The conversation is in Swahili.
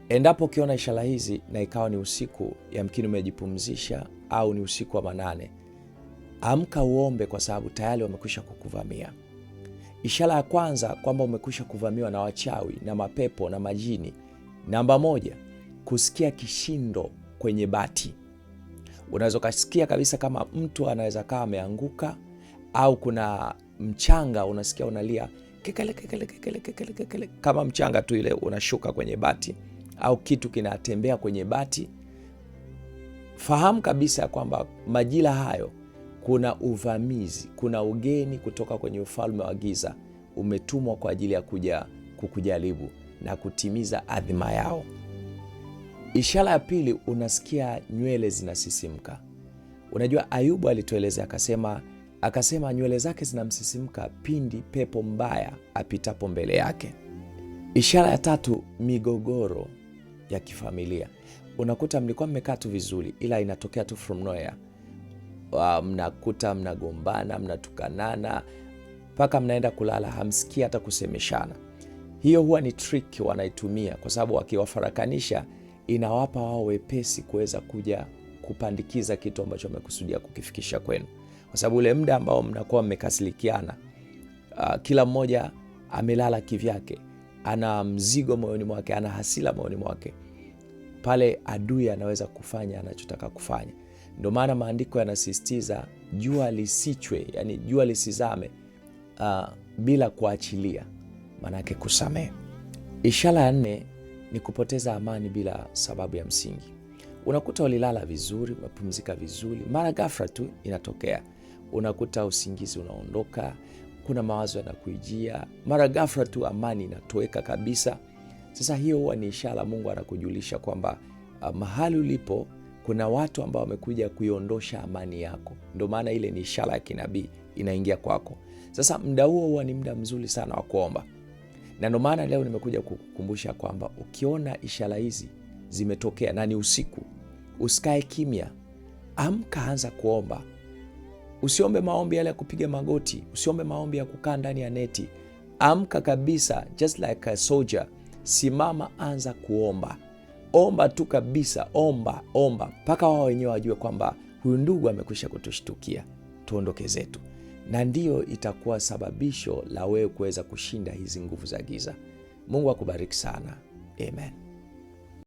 Endapo ukiona ishara hizi na ikawa ni usiku, yamkini umejipumzisha au ni usiku wa manane, amka uombe, kwa sababu tayari wamekwisha kukuvamia. Ishara ya kwanza kwamba umekwisha kuvamiwa na wachawi na mapepo na majini. Namba moja, kusikia kishindo kwenye bati. Unaweza kusikia kabisa kama mtu anaweza kaa ameanguka, au kuna mchanga unasikia unalia kekele kekele kekele kekele kekele, kama mchanga tu ile unashuka kwenye bati, au kitu kinatembea kwenye bati. Fahamu kabisa kwamba majira hayo kuna uvamizi, kuna ugeni kutoka kwenye ufalme wa giza umetumwa kwa ajili ya kuja kukujaribu na kutimiza adhima yao. Ishara ya pili, unasikia nywele zinasisimka. Unajua Ayubu alituelezea akasema nywele zake zinamsisimka pindi pepo mbaya apitapo mbele yake. Ishara ya tatu, migogoro ya kifamilia. Unakuta mlikuwa mmekaa tu vizuri, ila inatokea tu from nowhere. Mnakuta mnagombana, mnatukanana, mpaka mnaenda kulala hamsikii hata kusemeshana. Hiyo huwa ni trick wanaitumia, kwa sababu wakiwafarakanisha inawapa wao wepesi kuweza kuja kupandikiza kitu ambacho wamekusudia kukifikisha kwenu, kwa sababu ule muda ambao mnakuwa mmekasilikiana, kila mmoja amelala kivyake, ana mzigo moyoni mwake, ana hasira moyoni mwake, pale adui anaweza kufanya anachotaka kufanya. Ndio maana maandiko yanasisitiza jua lisichwe, yani jua lisizame bila kuachilia, manake kusamehe. Ishara ya nne ni kupoteza amani bila sababu ya msingi. Unakuta ulilala vizuri, umepumzika vizuri, mara ghafla tu inatokea, unakuta usingizi unaondoka, kuna mawazo yanakuijia, mara ghafla tu amani inatoweka kabisa. Sasa hiyo huwa ni ishara Mungu anakujulisha kwamba mahali ulipo kuna watu ambao wamekuja kuiondosha amani yako. Ndio maana ile ni ishara ya kinabii inaingia kwako. Sasa muda huo huwa ni muda mzuri sana wa kuomba, na ndio maana leo nimekuja kukukumbusha kwamba ukiona ishara hizi zimetokea na ni usiku, usikae kimya, amka, anza kuomba. Usiombe maombi yale ya kupiga magoti, usiombe maombi ya kukaa ndani ya neti. Amka kabisa, just like a soldier. Simama, anza kuomba. Omba tu kabisa, omba mpaka wao wenyewe wajue kwamba huyu ndugu amekwisha kutushtukia, tuondoke zetu. Na ndiyo itakuwa sababisho la wewe kuweza kushinda hizi nguvu za giza. Mungu akubariki sana. Amen.